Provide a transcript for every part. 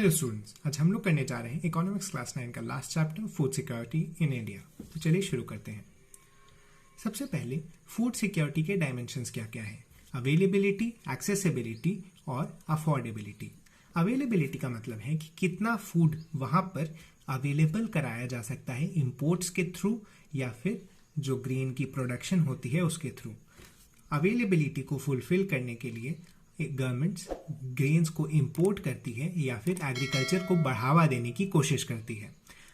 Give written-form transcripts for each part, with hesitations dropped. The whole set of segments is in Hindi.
हेलो स्टूडेंट्स, आज हम लोग करने जा रहे हैं इकोनॉमिक्स क्लास 9 का last chapter food security in India. तो चलिए शुरू करते हैं। सबसे पहले फूड सिक्योरिटी के डायमेंशंस क्या क्या है। अवेलेबिलिटी, एक्सेसिबिलिटी और अफोर्डेबिलिटी। अवेलेबिलिटी का मतलब है कि कितना फूड वहां पर अवेलेबल कराया जा सकता है इंपोर्ट्स के थ्रू या फिर जो ग्रेन की प्रोडक्शन होती है उसके थ्रू। अवेलेबिलिटी को फुलफिल करने के लिए गवर्नमेंट्स ग्रेन्स को इंपोर्ट करती है या फिर एग्रीकल्चर को बढ़ावा देने की कोशिश करती है।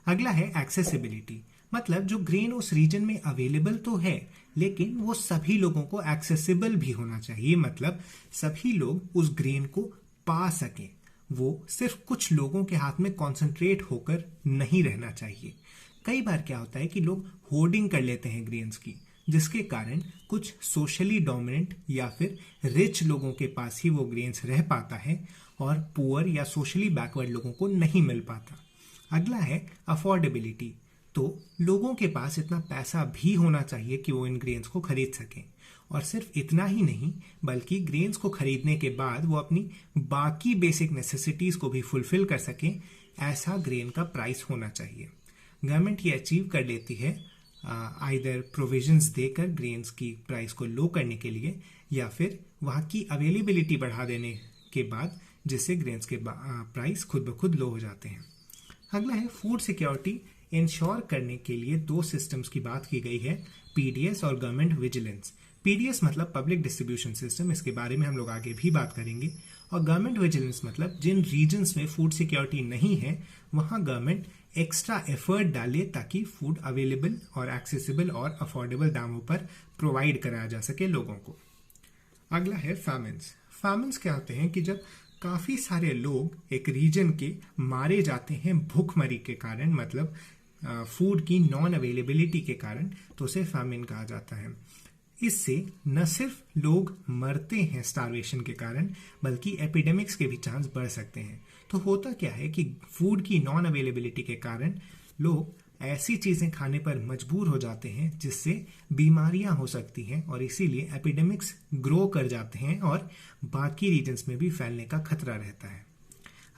अगला है एक्सेसिबिलिटी, मतलब जो ग्रेन उस रीजन में अवेलेबल तो है लेकिन वो सभी लोगों को एक्सेसिबल भी होना चाहिए, मतलब सभी लोग उस ग्रेन को पा सकें। वो सिर्फ कुछ लोगों के हाथ में कॉन्सेंट्रेट होकर नहीं रहना चाहिए। कई बार क्या होता है कि लोग होर्डिंग कर लेते हैं ग्रेन्स की, जिसके कारण कुछ सोशली डोमिनेंट या फिर रिच लोगों के पास ही वो ग्रेन्स रह पाता है और पुअर या सोशली बैकवर्ड लोगों को नहीं मिल पाता। अगला है अफोर्डेबिलिटी, तो लोगों के पास इतना पैसा भी होना चाहिए कि वो इन ग्रेन्स को खरीद सकें, और सिर्फ इतना ही नहीं बल्कि ग्रेन्स को खरीदने के बाद वो अपनी बाकी बेसिक नेसेसिटीज को भी फुलफिल कर सकें। ऐसा ग्रेन का प्राइस होना चाहिए। गवर्नमेंट ये अचीव कर लेती है आइदर प्रोविजंस देकर ग्रेन्स की प्राइस को लो करने के लिए या फिर वहाँ की अवेलेबिलिटी बढ़ा देने के बाद, जिससे ग्रेन्स के प्राइस खुद ब खुद लो हो जाते हैं। अगला है फूड सिक्योरिटी इंश्योर करने के लिए दो सिस्टम्स की बात की गई है, पीडीएस और गवर्नमेंट विजिलेंस। पीडीएस मतलब पब्लिक डिस्ट्रीब्यूशन सिस्टम, इसके बारे में हम लोग आगे भी बात करेंगे। और गवर्नमेंट विजिलेंस मतलब जिन रीजन्स में फूड सिक्योरिटी नहीं है वहाँ गवर्नमेंट एक्स्ट्रा एफर्ट डाले ताकि फूड अवेलेबल और एक्सेसिबल और अफोर्डेबल दामों पर प्रोवाइड कराया जा सके लोगों को। अगला है फैमिन्स। फैमिन्स क्या होते हैं कि जब काफी सारे लोग एक रीजन के मारे जाते हैं भूखमरी के कारण, मतलब फूड की नॉन अवेलेबिलिटी के कारण, तो उसे फैमिन कहा जाता है। इससे न सिर्फ लोग मरते हैं स्टारवेशन के कारण बल्कि एपिडेमिक्स के भी चांस बढ़ सकते हैं। तो होता क्या है कि फूड की नॉन अवेलेबिलिटी के कारण लोग ऐसी चीजें खाने पर मजबूर हो जाते हैं जिससे बीमारियां हो सकती हैं और इसीलिए एपिडेमिक्स ग्रो कर जाते हैं और बाकी रीजन्स में भी फैलने का खतरा रहता है।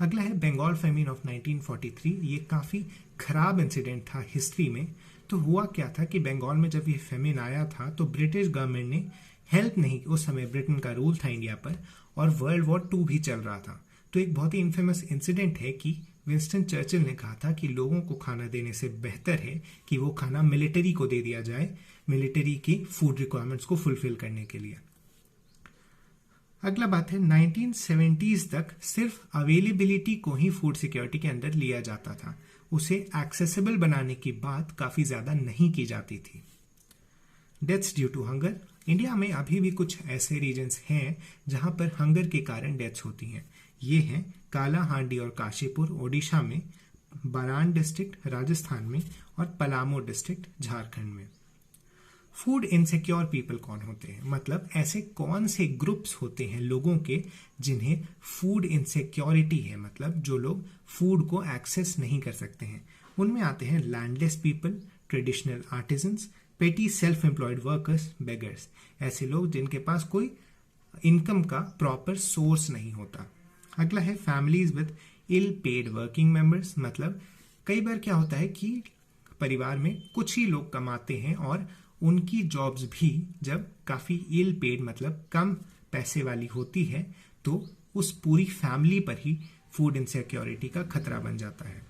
अगला है बंगाल फेमिन ऑफ 1943। ये काफी खराब इंसिडेंट था हिस्ट्री में। तो हुआ क्या था कि बंगाल में जब ये फेमिन आया था तो ब्रिटिश गवर्नमेंट ने हेल्प नहीं, उस समय ब्रिटेन का रूल था इंडिया पर और वर्ल्ड वॉर 2 भी चल रहा था। तो एक बहुत ही इन्फेमस इंसिडेंट है कि विंस्टन चर्चिल ने कहा था कि लोगों को खाना देने से बेहतर है कि वो खाना मिलिट्री को दे दिया जाए, मिलिट्री की फूड रिक्वायरमेंट्स को फुलफिल करने के लिए। अगला बात है 1970s तक सिर्फ अवेलेबिलिटी को ही फूड सिक्योरिटी के अंदर लिया जाता था, उसे एक्सेसिबल बनाने की बात काफी ज्यादा नहीं की जाती थी। Deaths due to hunger. India में अभी भी कुछ ऐसे रीजन्स हैं जहां पर हंगर के कारण डेथ्स होती हैं। ये हैं काला हांडी और काशीपुर ओडिशा में, बारान डिस्ट्रिक्ट राजस्थान में और पलामू डिस्ट्रिक्ट झारखंड में। फूड इनसिक्योर पीपल कौन होते हैं, मतलब ऐसे कौन से ग्रुप्स होते हैं लोगों के जिन्हें फूड इनसिक्योरिटी है, मतलब जो लोग फूड को एक्सेस नहीं कर सकते हैं। उनमें आते हैं लैंडलेस पीपल, ट्रेडिशनल आर्टिजन्स, पेटी सेल्फ एम्प्लॉयड वर्कर्स, बेगर्स। ऐसे लोग जिनके पास कोई इनकम का प्रॉपर सोर्स नहीं होता। अगला है families with ill paid working members, मतलब कई बार क्या होता है कि परिवार में कुछ ही लोग कमाते हैं और उनकी जॉब्स भी जब काफी इल पेड मतलब कम पैसे वाली होती है तो उस पूरी फैमिली पर ही फूड इनसिक्योरिटी का खतरा बन जाता है।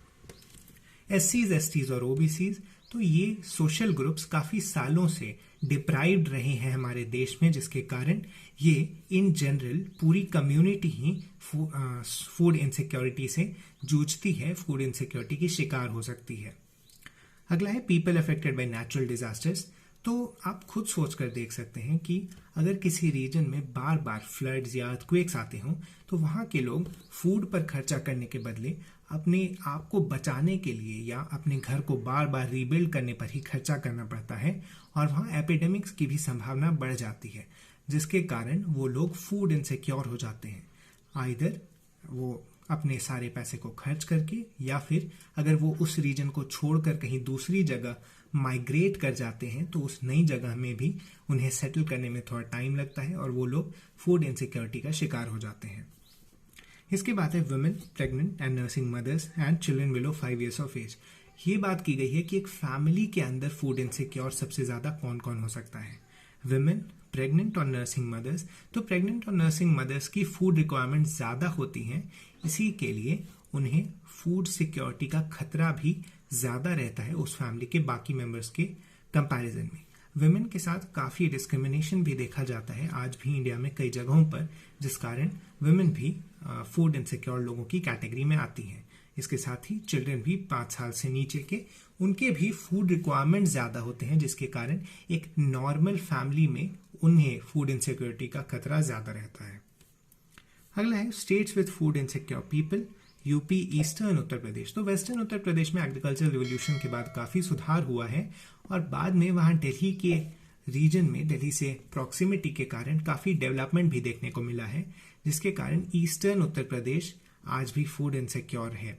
एससीज, एसटीज और ओबीसीज, तो ये सोशल ग्रुप्स काफी सालों से डिप्राइव्ड रहे हैं हमारे देश में, जिसके कारण ये इन जनरल पूरी कम्युनिटी ही फूड इनसिक्योरिटी से जूझती है, फूड इनसिक्योरिटी की शिकार हो सकती है। अगला है people affected by natural disasters. तो आप खुद सोच कर देख सकते हैं कि अगर किसी रीजन में बार बार फ्लड्स या अर्थक्वेक्स आते हों तो वहाँ के लोग फूड पर खर्चा करने के बदले अपने आप को बचाने के लिए या अपने घर को बार बार रीबिल्ड करने पर ही खर्चा करना पड़ता है और वहाँ एपिडेमिक्स की भी संभावना बढ़ जाती है, जिसके कारण वो लोग फूड इनसिक्योर हो जाते हैं। आइदर वो अपने सारे पैसे को खर्च करके या फिर अगर वो उस रीजन को छोड़कर कहीं दूसरी जगह माइग्रेट कर जाते हैं तो उस नई जगह में भी उन्हें सेटल करने में थोड़ा टाइम लगता है और वो लोग फूड इनसिक्योरिटी का शिकार हो जाते हैं। इसके बाद है women, pregnant and nursing mothers and children below 5 years of age. ये बात की गई है कि एक फैमिली के अंदर फूड इनसिक्योर सबसे ज़्यादा कौन कौन हो सकता है। वुमेन, प्रेग्नेंट और नर्सिंग मदर्स। तो प्रेग्नेंट और नर्सिंग मदर्स की फूड रिक्वायरमेंट ज़्यादा होती हैं, इसी के लिए उन्हें फूड सिक्योरिटी का खतरा भी ज़्यादा रहता है उस फैमिली के बाकी मेंबर्स के कंपैरिजन में। वुमेन के साथ काफ़ी डिस्क्रिमिनेशन भी देखा जाता है आज भी इंडिया में कई जगहों पर, जिस कारण वुमेन भी फूड इनसिक्योर लोगों की कैटेगरी में आती हैं। इसके साथ ही चिल्ड्रन भी 5 साल से नीचे के, उनके भी फूड रिक्वायरमेंट ज़्यादा होते हैं, जिसके कारण एक नॉर्मल फैमिली में उन्हें फूड इनसिक्योरिटी का खतरा ज़्यादा रहता है। अगला है states with food insecure people. UP, eastern Uttar Pradesh. तो वेस्टर्न उत्तर प्रदेश में एग्रीकल्चर रिवोल्यूशन के बाद काफ़ी सुधार हुआ है और बाद में वहाँ दिल्ली के रीजन में, दिल्ली से प्रॉक्सिमिटी के कारण काफ़ी डेवलपमेंट भी देखने को मिला है, जिसके कारण ईस्टर्न उत्तर प्रदेश आज भी फूड इनसिक्योर है।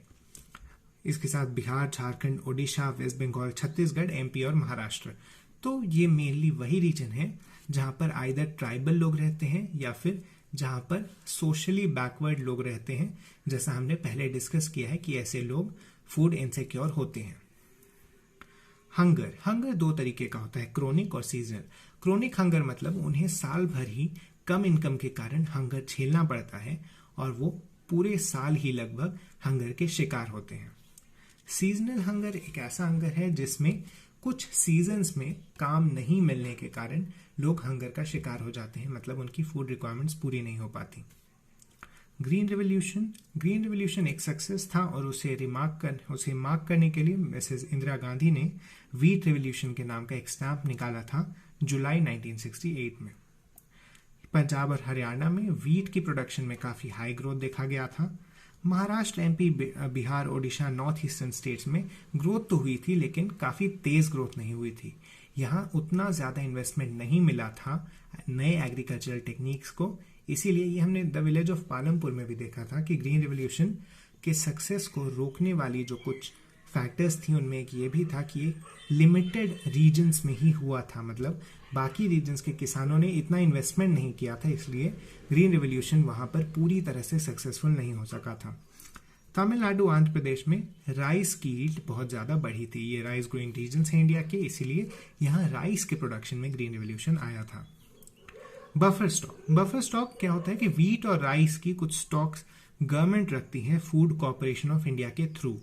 इसके साथ बिहार, झारखंड, ओडिशा, वेस्ट बंगाल, छत्तीसगढ़, एमपी और महाराष्ट्र। तो ये मेनली वही रीजन है जहाँ पर आइदर ट्राइबल लोग रहते हैं या फिर जहाँ पर सोशली बैकवर्ड लोग रहते हैं, जैसा हमने पहले डिस्कस किया है कि ऐसे लोग फूड इनसिक्योर होते हैं। हंगर 2 तरीके का होता है, क्रोनिक और सीजनल। क्रोनिक हंगर मतलब उन्हें साल भर ही कम इनकम के कारण हंगर झेलना पड़ता है और वो पूरे साल ही लगभग हंगर के शिकार होते हैं। सीजनल हंगर एक ऐसा हंगर है जिसमें कुछ सीजन्स में काम नहीं मिलने के कारण लोग हंगर का शिकार हो जाते हैं, मतलब उनकी फूड रिक्वायरमेंट्स पूरी नहीं हो पाती। ग्रीन रिवोल्यूशन एक सक्सेस था और उसे मार्क करने के लिए मिसेस इंदिरा गांधी ने व्हीट रिवोल्यूशन के नाम का एक स्टैम्प निकाला था जुलाई 1968 में। पंजाब और हरियाणा में व्हीट की प्रोडक्शन में काफ़ी हाई ग्रोथ देखा गया था। Maharashtra, MP, Bihar, Odisha, north eastern states में ग्रोथ तो हुई थी, लेकिन काफ़ी तेज़ ग्रोथ नहीं हुई थी। यहाँ उतना ज़्यादा इन्वेस्टमेंट नहीं मिला था नए एग्रीकल्चरल टेक्निक्स को, इसीलिए ये हमने द विलेज ऑफ पालमपुर में भी देखा था कि ग्रीन रिवोल्यूशन के सक्सेस को रोकने वाली जो कुछ फैक्टर्स थी उनमें एक ये भी था कि ये लिमिटेड रीजन्स में ही हुआ था, मतलब बाकी रीजन्स के किसानों ने इतना इन्वेस्टमेंट नहीं किया था, इसलिए ग्रीन रिवोल्यूशन वहाँ पर पूरी तरह से सक्सेसफुल नहीं हो सका था। तमिलनाडु, आंध्र प्रदेश में राइस की यील्ड बहुत ज़्यादा बढ़ी थी। ये राइस ग्रोइंग रीजन्स हैं इंडिया के, इसीलिए यहाँ राइस के प्रोडक्शन में ग्रीन रिवोल्यूशन आया था। बफर स्टॉक क्या होता है कि व्हीट और राइस की कुछ स्टॉक्स गवर्नमेंट रखती है फूड कॉर्पोरेशन ऑफ इंडिया के थ्रू।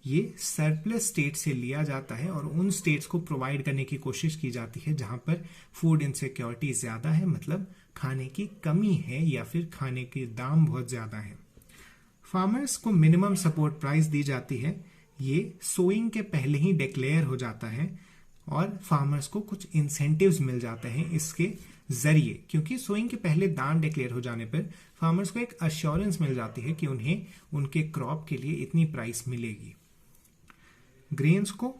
ये सरप्लस स्टेट से लिया जाता है और उन स्टेट्स को प्रोवाइड करने की कोशिश की जाती है जहां पर फूड इनसिक्योरिटी ज़्यादा है, मतलब खाने की कमी है या फिर खाने के दाम बहुत ज़्यादा है। फार्मर्स को मिनिमम सपोर्ट प्राइस दी जाती है, ये सोइंग के पहले ही डिक्लेयर हो जाता है और फार्मर्स को कुछ इंसेंटिव्स मिल जाते हैं इसके जरिए, क्योंकि सोइंग के पहले दाम डिक्लेयर हो जाने पर फार्मर्स को एक अश्योरेंस मिल जाती है कि उन्हें उनके क्रॉप के लिए इतनी प्राइस मिलेगी। ग्रेन्स को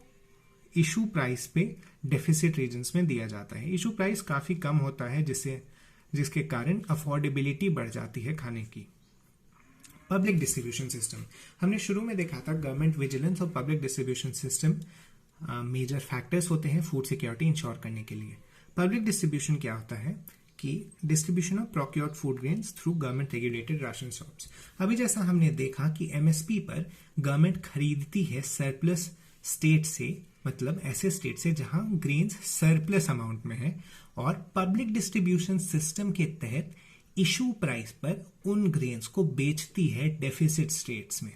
इशू प्राइस पे डेफिसिट रीजन्स में दिया जाता है। इशू प्राइस काफ़ी कम होता है जिसके कारण अफोर्डेबिलिटी बढ़ जाती है खाने की। पब्लिक डिस्ट्रीब्यूशन सिस्टम हमने शुरू में देखा था, गवर्नमेंट विजिलेंस और public distribution system major factors होते हैं फूड सिक्योरिटी इंश्योर करने के लिए। पब्लिक डिस्ट्रीब्यूशन क्या होता है कि distribution of procured food grains through government regulated ration shops. अभी जैसा हमने देखा कि एमएसपी पर गवर्नमेंट खरीदती है सरप्लस स्टेट से, मतलब ऐसे स्टेट से जहां ग्रेन्स सरप्लस अमाउंट में है, और पब्लिक डिस्ट्रीब्यूशन सिस्टम के तहत इशू प्राइस पर उन ग्रेन्स को बेचती है डेफिसिट स्टेट्स में।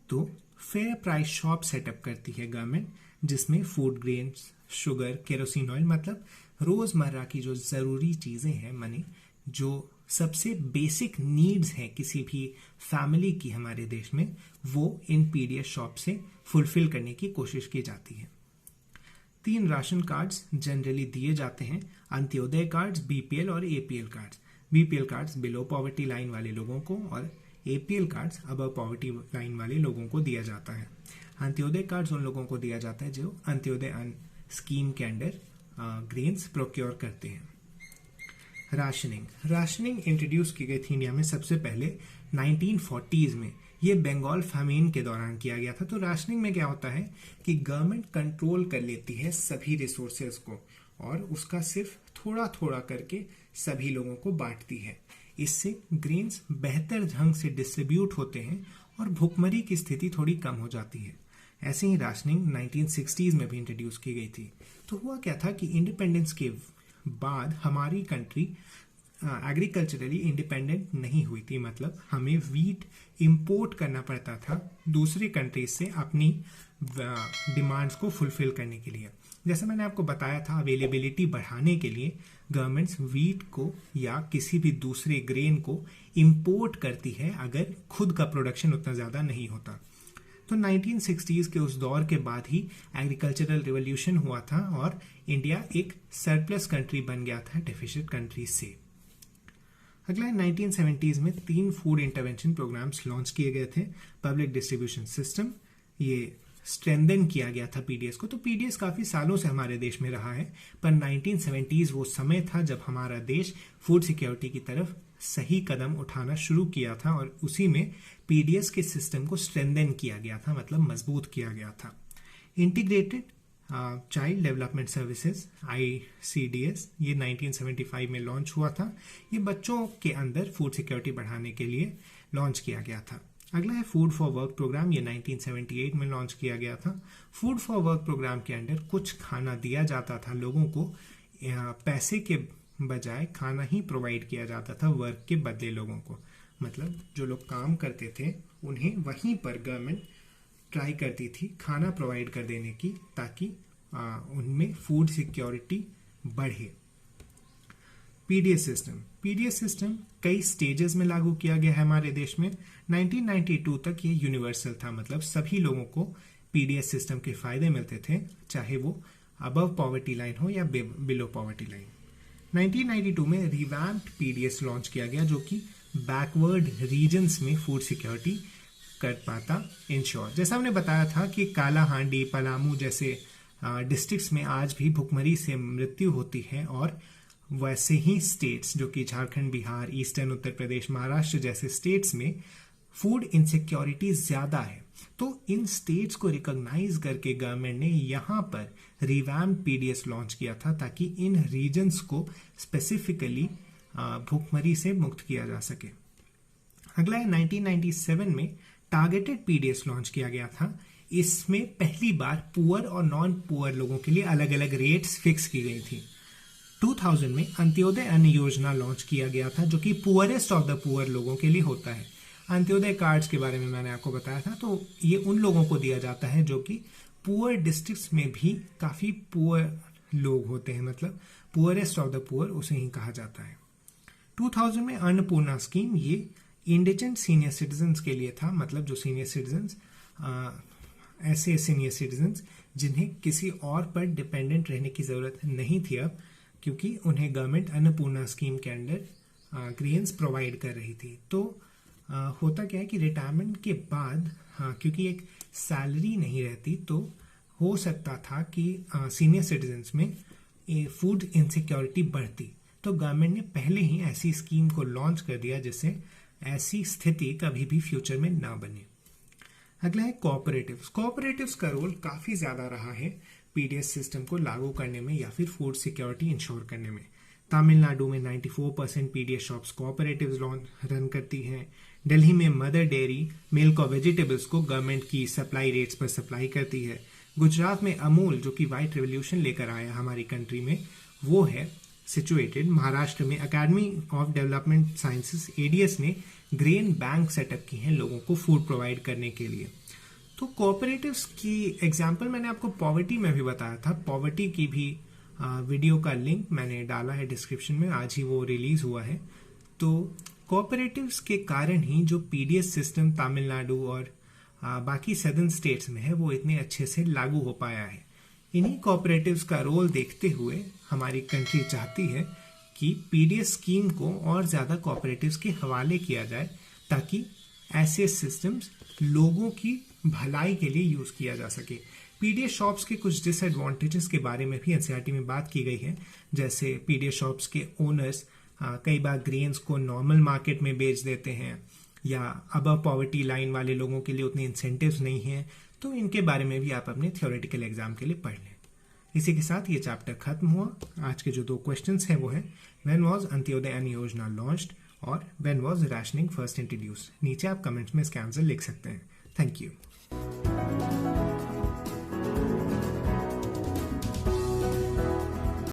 तो फेयर प्राइस शॉप सेटअप करती है गवर्नमेंट, जिसमें food grains, sugar, kerosene oil, मतलब रोजमर्रा की जो जरूरी चीजें हैं, माने जो सबसे बेसिक नीड्स हैं किसी भी फैमिली की हमारे देश में, वो इन पीडीएस शॉप से फुलफिल करने की कोशिश की जाती है। 3 राशन कार्ड्स जनरली दिए जाते हैं, अंत्योदय कार्ड्स, बीपीएल और APL cards. BPL cards below poverty line वाले लोगों को और APL cards above poverty line वाले लोगों को दिया जाता है। अंत्योदय कार्ड्स उन लोगों को दिया जाता है जो अंत्योदय अन्न स्कीम के अंडर ग्रेन्स प्रोक्योर करते हैं। राशनिंग इंट्रोड्यूस की गई थी इंडिया में सबसे पहले 1940s में। ये बंगाल फैमिन के दौरान किया गया था। तो राशनिंग में क्या होता है कि गवर्नमेंट कंट्रोल कर लेती है सभी रिसोर्सेज को और उसका सिर्फ थोड़ा थोड़ा करके सभी लोगों को बांटती है। इससे ग्रेन्स बेहतर ढंग से डिस्ट्रीब्यूट होते हैं और भुखमरी की स्थिति थोड़ी कम हो जाती है। ऐसे ही राशनिंग 1960s में भी इंट्रोड्यूस की गई थी। तो हुआ क्या था कि इंडिपेंडेंस के बाद हमारी कंट्री एग्रीकल्चरली इंडिपेंडेंट नहीं हुई थी, मतलब हमें वीट इंपोर्ट करना पड़ता था दूसरी कंट्रीज से अपनी डिमांड्स को फुलफिल करने के लिए। जैसे मैंने आपको बताया था, अवेलेबिलिटी बढ़ाने के लिए गवर्नमेंट्स वीट को या किसी भी दूसरे ग्रेन को इंपोर्ट करती है अगर खुद का प्रोडक्शन उतना ज़्यादा नहीं होता। तो 1960s के उस दौर के बाद ही एग्रीकल्चरल रिवॉल्यूशन हुआ था और इंडिया एक सरप्लस कंट्री बन गया था डेफिसिट कंट्री से। अगला 1970s में 3 फूड इंटरवेंशन प्रोग्राम्स लॉन्च किए गए थे। पब्लिक डिस्ट्रीब्यूशन सिस्टम, ये स्ट्रेंथन किया गया था पीडीएस को। तो पीडीएस काफ़ी सालों से हमारे देश में रहा है, पर 1970s वो समय था जब हमारा देश फूड सिक्योरिटी की तरफ सही कदम उठाना शुरू किया था और उसी में पीडीएस के सिस्टम को स्ट्रेंथन किया गया था, मतलब मजबूत किया गया था। Integrated child development services ICDS, ये 1975 में लॉन्च हुआ था। ये बच्चों के अंदर फूड सिक्योरिटी बढ़ाने के लिए लॉन्च किया गया था। अगला है फूड फॉर वर्क प्रोग्राम, ये 1978 में लॉन्च किया गया था। फूड फॉर वर्क प्रोग्राम के अंडर कुछ खाना दिया जाता था लोगों को, पैसे के बजाय खाना ही प्रोवाइड किया जाता था वर्क के बदले लोगों को। मतलब जो लोग काम करते थे उन्हें वहीं पर गवर्नमेंट ट्राई करती थी खाना प्रोवाइड कर देने की, ताकि उनमें फूड सिक्योरिटी बढ़े। पीडीएस सिस्टम कई स्टेजेस में लागू किया गया है हमारे देश में। 1992 तक ये यूनिवर्सल था, मतलब सभी लोगों को पीडीएस सिस्टम के फायदे मिलते थे, चाहे वो अबव पॉवर्टी लाइन हो या बिलो पॉवर्टी लाइन। 1992 में रिवैम्प्ड पीडीएस लॉन्च किया गया, जो कि बैकवर्ड रीजन्स में फूड सिक्योरिटी कर पाता इंश्योर। जैसा हमने बताया था कि कालाहांडी, पलामू जैसे डिस्ट्रिक्ट्स में आज भी भुखमरी से मृत्यु होती है, और वैसे ही स्टेट्स जो कि झारखंड, बिहार, ईस्टर्न उत्तर प्रदेश, महाराष्ट्र जैसे स्टेट्स में फूड इनसिक्योरिटी ज्यादा है। तो इन स्टेट्स को रिकॉग्नाइज करके गवर्नमेंट ने यहाँ पर रिवैम्प्ड पीडीएस लॉन्च किया था, ताकि इन रीजन्स को स्पेसिफिकली भुखमरी से मुक्त किया जा सके। अगला है 1997 में टारगेटेड पीडीएस लॉन्च किया गया था। इसमें पहली बार पुअर और नॉन पुअर लोगों के लिए अलग अलग रेट्स फिक्स की गई थी। 2000 में अंत्योदय अन्न योजना लॉन्च किया गया था, जो कि पुअरेस्ट ऑफ द पुअर लोगों के लिए होता है। अंत्योदय कार्ड्स के बारे में मैंने आपको बताया था, तो ये उन लोगों को दिया जाता है जो कि पुअर डिस्ट्रिक्ट्स में भी काफ़ी पुअर लोग होते हैं, मतलब पुअरेस्ट ऑफ द पुअर उसे ही कहा जाता है। 2000 में अन्नपूर्णा स्कीम, ये इंडिजेंट सीनियर सिटीजन्स के लिए था, मतलब जो सीनियर सिटीजन्स ऐसे सीनियर सिटीजन्स जिन्हें किसी और पर डिपेंडेंट रहने की ज़रूरत नहीं थी अब, क्योंकि उन्हें गवर्नमेंट अन्नपूर्णा स्कीम के अंडर ग्रेन्स प्रोवाइड कर रही थी। तो होता क्या है कि रिटायरमेंट के बाद क्योंकि एक सैलरी नहीं रहती, तो हो सकता था कि सीनियर सिटीजन्स में फूड इनसिक्योरिटी बढ़ती। तो गवर्नमेंट ने पहले ही ऐसी स्कीम को लॉन्च कर दिया जिससे ऐसी स्थिति कभी भी फ्यूचर में ना बने। अगला है कोऑपरेटिव्स का रोल काफ़ी ज़्यादा रहा है पीडीएस सिस्टम को लागू करने में या फिर फूड सिक्योरिटी इंश्योर करने में। तमिलनाडु में 94% पीडीएस शॉप्स कोऑपरेटिव्स रन करती हैं। दिल्ली में मदर डेयरी मिल्क और वेजिटेबल्स को गवर्नमेंट की सप्लाई रेट्स पर सप्लाई करती है। गुजरात में अमूल, जो कि वाइट रेवोल्यूशन लेकर आया हमारी कंट्री में, वो है सिचुएटेड। महाराष्ट्र में academy of development sciences ADS ने ग्रेन बैंक सेटअप की हैं लोगों को फूड प्रोवाइड करने के लिए। तो कोऑपरेटिव्स की एग्जांपल मैंने आपको पॉवर्टी में भी बताया था। पॉवर्टी की भी वीडियो का लिंक मैंने डाला है डिस्क्रिप्शन में, आज ही वो रिलीज हुआ है। तो कोऑपरेटिव्स के कारण ही जो पीडीएस सिस्टम तमिलनाडु और बाकी सदर्न स्टेट्स में है वो इतने अच्छे से लागू हो पाया है। इन्हीं कोऑपरेटिव्स का रोल देखते हुए हमारी कंट्री चाहती है कि पीडीएस स्कीम को और ज़्यादा कोऑपरेटिव्स के हवाले किया जाए, ताकि ऐसे सिस्टम्स लोगों की भलाई के लिए यूज़ किया जा सके। पीडीएस शॉप्स के कुछ डिसएडवांटेजेस के बारे में भी एनसीईआरटी में बात की गई है, जैसे पीडीएस शॉप्स के ओनर्स कई बार ग्रेन्स को नॉर्मल मार्केट में बेच देते हैं, या अबव पॉवर्टी लाइन वाले लोगों के लिए उतने इंसेंटिव्स नहीं हैं। तो इनके बारे में भी आप अपने थ्योरेटिकल एग्जाम के लिए पढ़ लें। इसी के साथ ये चैप्टर खत्म हुआ। आज के जो 2 क्वेश्चंस हैं वो है, व्हेन वाज अंत्योदय अन्न योजना लॉन्च्ड, और when was rationing first introduce. नीचे आप कमेंट्स में इसके आंसर लिख सकते हैं। Thank you.